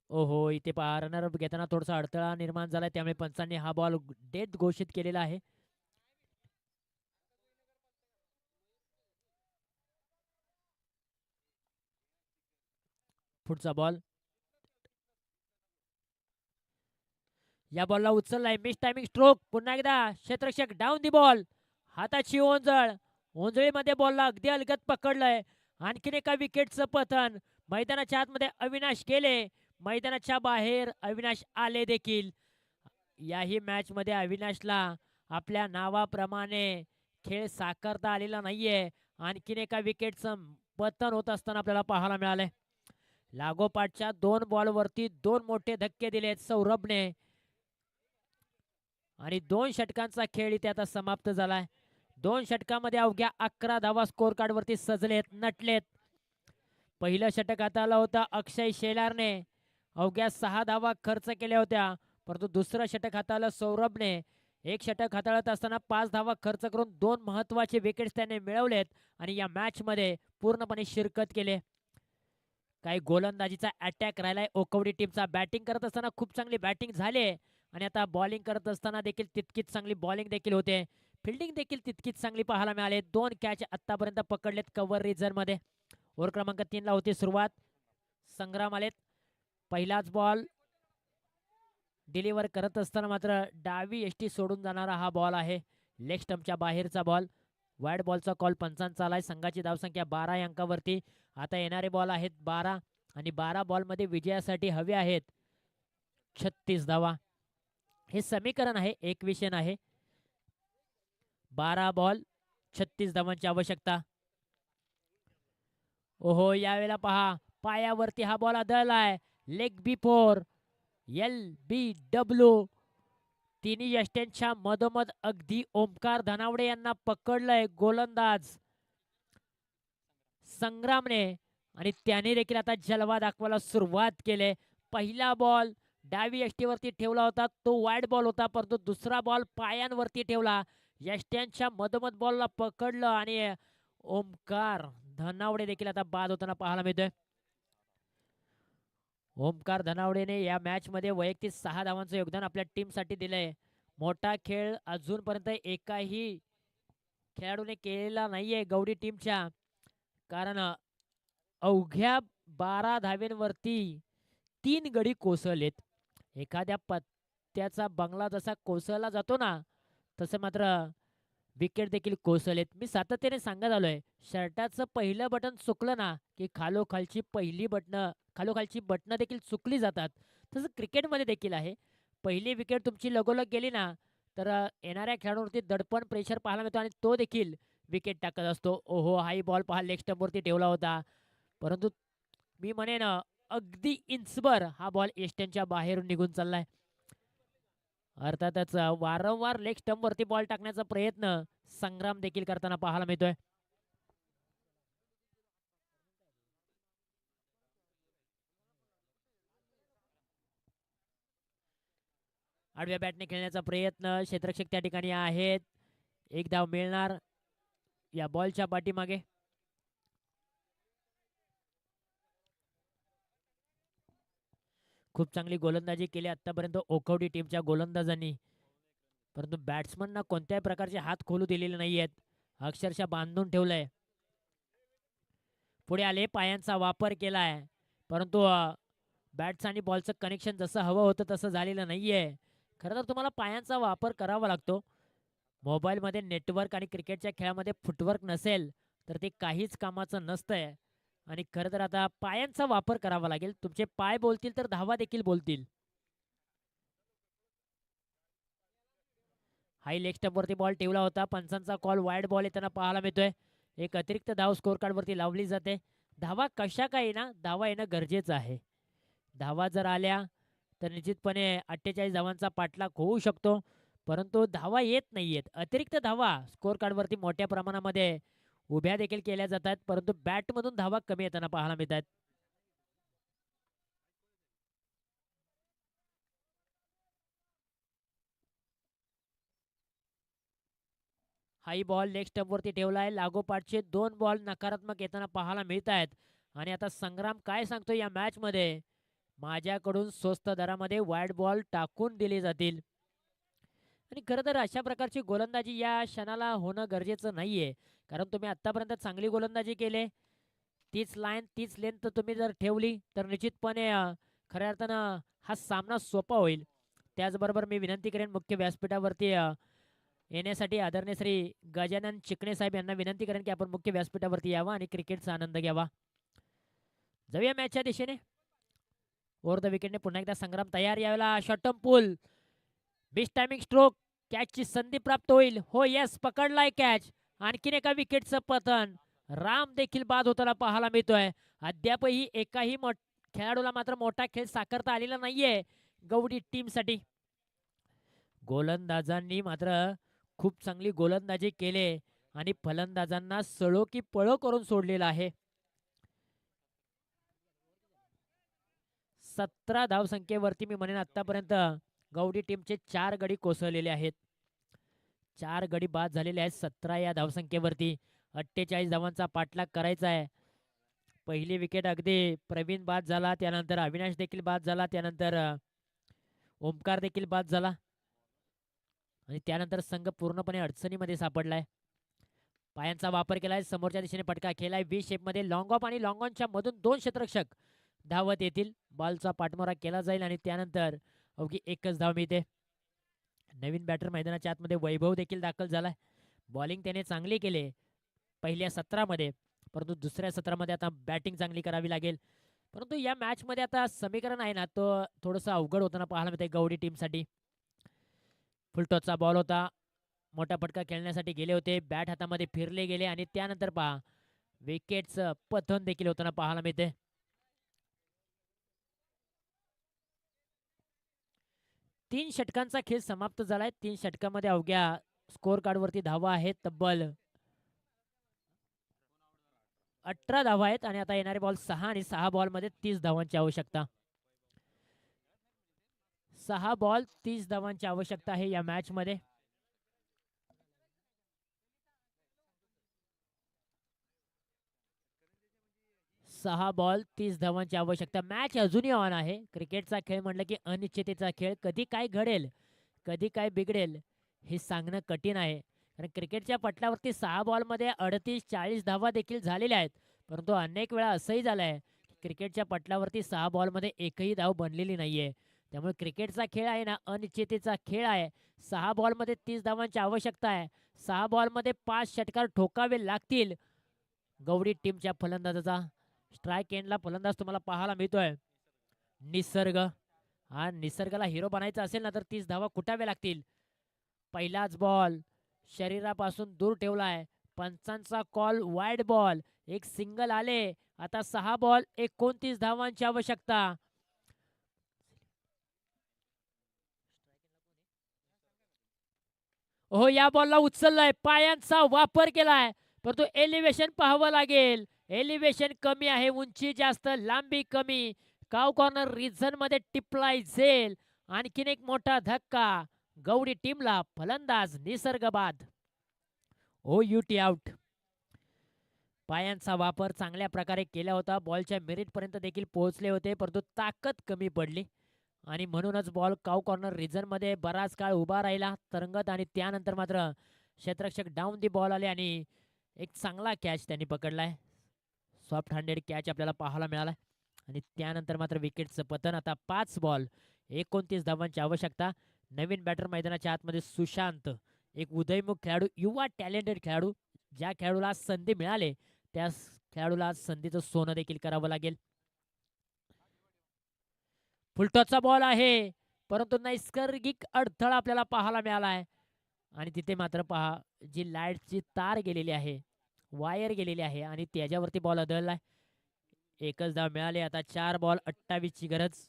ओहो, इथे पहा रनरअप घेताना थोडासा अडथळा निर्माण झाला, त्यामुळे पंचांनी हा बॉल डेथ घोषित केलेला आहे. पुढचा बॉल. या बॉलला उचललाय, मिस टायमिंग स्ट्रोक. पुन्हा एकदा क्षेत्ररक्षक डाऊन दी बॉल. हाताची ओंजळ, ओंजळीमध्ये बॉलला अगदी अलगद पकडलंय. आणखीन एका विकेटचं पतन. मैदानाच्या आतमध्ये अविनाश गेले, मैदानाच्या बाहेर अविनाश आले देखील. याही मॅच मध्ये अविनाशला आपल्या नावाप्रमाणे खेळ साकारता आलेला नाहीये. आणखीन एका विकेटचं पतन होत असताना आपल्याला पाहायला मिळालंय. लागोपाठच्या 2 बॉलवरती 2 मोठे धक्के दिलेत सौरभने आणि 2 षटकांचा खेळ इथे आता समाप्त झालाय. 2 षटकामध्ये अवघ्या 11 धावा स्कोर कार्ड वरती सजलेत, नटलेत. पहिलं षटक हाताला होतं अक्षय शेलारने, अवघ्या 6 धावा खर्च केल्या होत्या. परंतु दुसरं षटक हाताला सौरभने, एक षटक हाताळत असताना 5 धावा खर्च करून 2 महत्त्वाचे विकेट्स त्याने मिळवलेत आणि या मॅच मध्ये पूर्णपणे शिरकत केले. काही गोलंदाजीचा अटॅक राहिलाय ओकवडी टीमचा. बॅटिंग करत असताना खूप चांगली बॅटिंग झाली आणि आता बॉलिंग करत असताना देखील तितकीच चांगली बॉलिंग देखील होते. फिल्डिंग देखील तितकीच चांगली पाहायला मिळाली. 2 कॅच आतापर्यंत पकडलेत कव्हर रिझन मध्ये. ओव्हर क्रमांक 3 ला होती सुरुवात. संग्राम आलेत. पहिलाच बॉल डिलिव्हर करत असताना मात्र डावी यष्टी सोडून जाणारा हा बॉल आहे. लेग स्टंपच्या बाहेरचा बॉल. वाईड बॉलचा कॉल पंचांचा आलाय. संघाची धावसंख्या 12 या अंकावरती. आता येणारे बॉल आहेत 12 आणि 12 बॉलमध्ये विजयासाठी हवे आहेत 36 धावा. हे समीकरण आहे, एक विषय आहे. 12 बॉल 36 धावांची आवश्यकता. ओहो, यावेळेला पहा पायावरती हा बॉल आदळलाय. Leg before LBW. तिन्ही यष्ट्यांच्या मधोमध अगदी ओमकार धनावडे यांना पकडलंय गोलंदाज संग्रामने आणि त्याने देखील आता जलवा दाखवायला सुरुवात केली. पहिला बॉल डावी यष्टीवरती ठेवला होता, तो वाईड बॉल होता, परंतु दुसरा बॉल पायांवरती ठेवला. यष्ट्यांच्या मधोमध बॉलला पकडलं आणि ओमकार धनावडे देखील आता बाद होताना पाहायला मिळतोय. ओमकार धनावडेने या मॅच मध्ये वैयक्तिक 6 धावांचं योगदान आपल्या टीमसाठी दिलंय. मोठा खेळ अजूनपर्यंत एकाही खेळाडूने केलेला नाहीये गौडी टीमच्या, कारण अवघ्या 12 धावेंवरती 3 गडी कोसळलेत. एखाद्या पत्त्याचा बंगला जसा कोसळला जातो ना, तसं मात्र विकेट देखील कोसळलेत. मी सातत्याने सांगत आलोय, शर्टाचं पहिलं बटन चुकलं ना की खालोखालची बटणं देखील चुकली जातात. तसं क्रिकेटमध्ये देखील आहे. पहिली विकेट तुमची लगोलग गेली ना तर येणाऱ्या खेळाडूवरती दडपण प्रेशर पाहायला मिळतो आणि तो देखील विकेट टाकत असतो. ओहो, हाही बॉल पहा लेग स्टंपवरती ठेवला होता, परंतु मी म्हणेन अगदी इंचभर हा बॉल यष्ट्यांच्या बाहेरून निघून चाललाय. अर्थातच वारंवार लेग स्टंपवरती बॉल टाकण्याचा प्रयत्न संग्राम देखील करताना पाहायला मिळतोय. आडव्या बॅटने खेळण्याचा प्रयत्न. क्षेत्ररक्षक त्या ठिकाणी आहेत. एक धाव मिळणार या बॉलच्या पाठीमागे. खूप चांगली गोलंदाजी केली आतापर्यंत ओकवडी टीमच्या गोलंदाजांनी, परंतु बॅट्समनना कोणत्याही प्रकारचे हात खोलू दिलेले नाहीयेत. अक्षरशः बांधून ठेवलंय. पुढे आले, पायांचा वापर केलाय, परंतु बॅट्स आणि बॉलचं कनेक्शन जसं हवं होतं तसं झालेलं नाहीये. खरं तर तुम्हाला पायांचा वापर करावा लागतो. मोबाईलमध्ये नेटवर्क आणि क्रिकेटच्या खेळामध्ये फुटवर्क नसेल तर ते काहीच कामाचं नसतंय. आणि खरं तर आता पायांचा वापर करावा लागेल. तुमचे पाय बोलतील तर धावा देखील बोलतील. हाई लेग स्टंपवरती बॉल ठेवला होता. पंचांचा कॉल वाईड बॉल येताना पाहायला मिळतोय. एक अतिरिक्त धाव स्कोर कार्डवरती लावली जाते. धावा कशा काही ना, धावा येणं गरजेचं आहे. धावा जर आल्या तर निश्चितपणे 48 धावांचा पाठलाग होऊ शकतो, परंतु धावा येत नाहीयेत. अतिरिक्त धावा स्कोर कार्डवरती मोठ्या प्रमाणामध्ये उभ्या देखील केल्या जातात, परंतु बॅटमधून धावा कमी येताना पाहायला मिळतात. हाई बॉल लेग स्टंपवरती ठेवलाय. लागोपाठचे 2 बॉल नकारात्मक येताना पाहायला मिळत आहेत. आणि आता संग्राम काय सांगतो या मॅच मध्ये, माझ्याकडून स्वस्त दरामध्ये वाईड बॉल टाकून दिले जातील. आणि खरं तर अशा प्रकारची गोलंदाजी या क्षणाला होणं गरजेचं नाहीये, कारण तुम्ही आतापर्यंत चांगली गोलंदाजी केली. तीच लाईन तीच लेंथ तुम्ही जर ठेवली तर निश्चितपणे खऱ्या अर्थानं हा सामना सोपा होईल. त्याचबरोबर मी विनंती करेन मुख्य व्यासपीठावरती येण्यासाठी आदरणीय श्री गजानन चिकणे साहेब यांना विनंती करेन की आपण मुख्य व्यासपीठावरती यावा आणि क्रिकेटचा आनंद घ्यावा. जाऊया मॅचच्या दिशेने. ओव्हर द विकेटने पुन्हा एकदा संग्राम तयार. यावेळेला शॉर्टम पूल बिस टायमिंग स्ट्रोक, कॅचची संधी प्राप्त होईल. हो यस, पकडलाय कॅच. आणखीन एका विकेटचं पतन. राम देखील बाद होताना पाहायला मिळतोय. अद्यापही एकाही खेळाडूला मात्र मोठा खेळ साकारता आलेला नाहीये गौडी टीमसाठी. गोलंदाजांनी मात्र खूप चांगली गोलंदाजी केले आणि फलंदाजांना सळो की पळो करून सोडलेला आहे. 17 धावसंख्येवरती मी म्हणेन आतापर्यंत गौडी टीमचे 4 गडी कोसळलेले आहेत. 4 गडी बाद झालेले आहेत 17 या धावसंख्येवरती. 48 धावांचा पाठलाग करायचा आहे. पहिली विकेट अगदी प्रवीण बाद झाला, त्यानंतर अविनाश देखील बाद झाला, त्यानंतर ओमकार देखील बाद झाला आणि त्यानंतर संघ पूर्णपणे अडचणीमध्ये सापडलाय. पायांचा वापर केलाय, समोरच्या दिशेने फटका केलाय व्ही शेप मध्ये. लॉंग ऑफ आणि लॉंग ऑनच्या मधून 2 क्षेत्ररक्षक धावत येतील. बॉलचा पाठमारा केला जाईल आणि त्यानंतर अवघी एकच धाव मिळते. नवीन बॅटर मैदानाच्या आतमध्ये वैभव देखील दाखल झालाय. बॉलिंग त्याने चांगली केली पहिल्या सत्रामध्ये, परंतु दुसऱ्या सत्रामध्ये आता बॅटिंग चांगली करावी लागेल. परंतु या मॅच मध्ये आता समीकरण आहे ना, तो थोडंसं अवघड होताना पाहायला मिळते गवडी टीमसाठी. फुलटॉसचा बॉल होता, मोठा फटका खेळण्यासाठी गेले होते, बॅट हातामध्ये फिरले गेले आणि त्यानंतर पहा विकेटचं पतन देखील होताना पाहायला मिळते. तीन षटकांचा खेळ समाप्त झालाय. 3 षटकामध्ये अवघ्या स्कोर कार्ड वरती धावा आहेत तब्बल 18 धावा आहेत आणि आता येणारे बॉल 6 आणि 6 बॉल मध्ये 30 धावांची आवश्यकता. 6 बॉल 30 धावांची आवश्यकता आहे या मॅच मध्ये. सहा बॉल 30 धावांची आवश्यकता. मॅच अजूनही ऑन आहे. क्रिकेटचा खेळ म्हटलं की अनिश्चिततेचा खेळ. कधी काय घडेल, कधी काय बिघडेल हे सांगणं कठीण आहे. कारण क्रिकेटच्या पटलावरती 6 बॉलमध्ये 38-40 धावा देखील झालेल्या आहेत. परंतु अनेक वेळा असंही झालं आहे की क्रिकेटच्या पटलावरती 6 बॉलमध्ये एकही धाव बनलेली नाहीये. त्यामुळे क्रिकेटचा खेळ आहे ना, अनिश्चिततेचा खेळ आहे. 6 बॉलमध्ये 30 धावांची आवश्यकता आहे. 6 बॉलमध्ये 5 षटकार ठोकावे लागतील. गवडी टीमच्या फलंदाजाचा स्ट्राइक एंडला फलंदाज तुम्हाला पाहायला मिळतोय निसर्ग. हा निसर्गाला हिरो बनायचा असेल ना तर 30 धावा कुटाव्या लागतील. पहिलाच बॉल शरीरापासून दूर ठेवलाय. पंचांचा कॉल वाईड बॉल. एक सिंगल आले. आता 6 बॉल 29 धावांची आवश्यकता. हो, या बॉलला उचललाय, पायांचा वापर केलाय, परंतु एलिव्हेशन पाहावं लागेल. एलिव्हेशन कमी आहे, उंची जास्त, लांबी कमी. काव कॉर्नर रिझन मध्ये टिपलाय झेल. आणखीन एक मोठा धक्का गवडी टीमला. फलंदाज निसर्ग बाद. ओ युटी आउट. पायांचा वापर चांगल्या प्रकारे केला होता. बॉलच्या मेरिट पर्यंत देखील पोहोचले होते, परंतु ताकद कमी पडली आणि म्हणूनच बॉल काव कॉर्नर रिझन मध्ये बराच काळ उभा राहिला तरंगत आणि त्यानंतर मात्र क्षेत्ररक्षक डाऊन दी बॉल आले आणि एक चांगला कॅच त्यांनी पकडलाय. सॉफ्ट हँडेड कॅच आपल्याला पाहायला मिळाला आणि त्यानंतर मात्र विकेटचं पतन. आता 5 बॉल 29 धावांची आवश्यकता. नवीन बॅटर मैदानाच्या आतमध्ये सुशांत, एक उदयमुख खेळाडू, युवा टॅलेंटेड खेळाडू. ज्या खेळाडूला संधी मिळाले त्या खेळाडूला संधीचं सोनं देखील करावं लागेल. फुलटॉसचा बॉल आहे, परंतु नैसर्गिक अडथळा आपल्याला पाहायला मिळाला आहे आणि तिथे मात्र पहा जी लाईटची तार गेलेली आहे, वायर गेलेली आहे आणि त्याच्यावरती बॉल आदळलाय. एकच धाव मिळाली. आता 4 बॉल 28 ची गरज.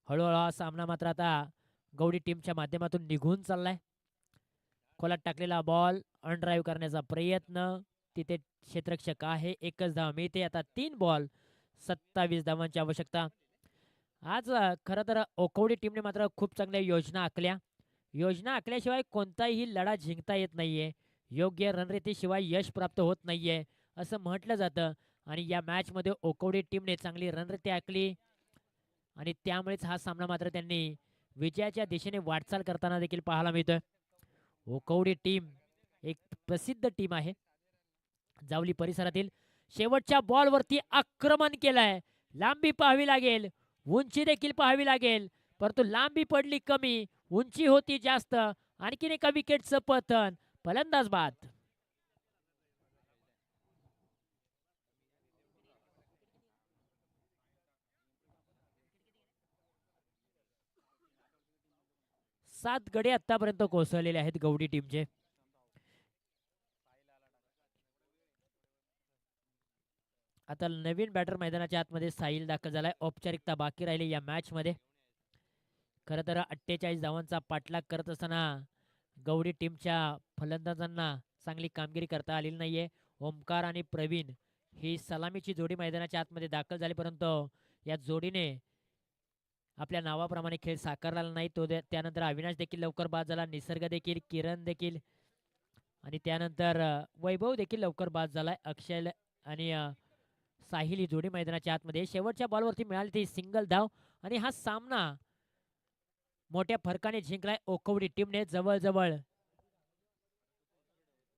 हळूहळू हा सामना मात्र आता गवडी टीमच्या माध्यमातून निघून चाललाय. खोलात टाकलेला बॉल अनड्राईव्ह करण्याचा प्रयत्न. तिथे क्षेत्ररक्षक आहे. एकच धाव मिळते. आता 3 बॉल 27 धावांची आवश्यकता. आज खरं तर ओकवडी टीमने मात्र खूप चांगल्या योजना आखल्या. योजना आखल्याशिवाय कोणताही लढा जिंकता येत नाहीये. योग्य रणनीतीशिवाय यश प्राप्त होत नाहीये असं म्हटलं जातं आणि या मॅच मध्ये ओकवडी टीमने चांगली रणनीती आखली आणि त्यामुळेच हा सामना मात्र त्यांनी विजयाच्या दिशेने वाटचाल करताना देखील पाहायला मिळतोय. ओकवडी टीम एक प्रसिद्ध टीम आहे जावली परिसरातील. शेवटच्या बॉलवरती आक्रमण केलंय. लांबी पाहावी लागेल, उंची देखील पाहावी लागेल, परंतु लांबी पडली कमी, उंची होती जास्त. आणखीन एका विकेटचं पतन. फलंदाज बाद. सात गडे आतापर्यंत कोसळलेले आहेत गवडी टीमचे. आता नवीन बॅटर मैदानाच्या आतमध्ये साहिल दाखल झालाय. औपचारिकता बाकी राहिली या मॅच मध्ये. खरं तर 48 धावांचा पाठलाग करत असताना गवडी टीमच्या फलंदाजांना चांगली कामगिरी करता आलेली नाहीये. ओमकार आणि प्रवीण ही सलामीची जोडी मैदानाच्या आतमध्ये दाखल झाली, परंतु या जोडीने आपल्या नावाप्रमाणे खेळ साकारला नाही. त्यानंतर अविनाश देखील लवकर बाद झाला. निसर्ग देखील, किरण देखील आणि त्यानंतर वैभव देखील लवकर बाद झालाय. अक्षय आणि साहिल ही जोडी मैदानाच्या आतमध्ये. शेवटच्या बॉलवरती मिळाली ती सिंगल धाव आणि हा सामना मोठ्या फरकाने जिंकलाय ओकवडी टीमने. जवळजवळ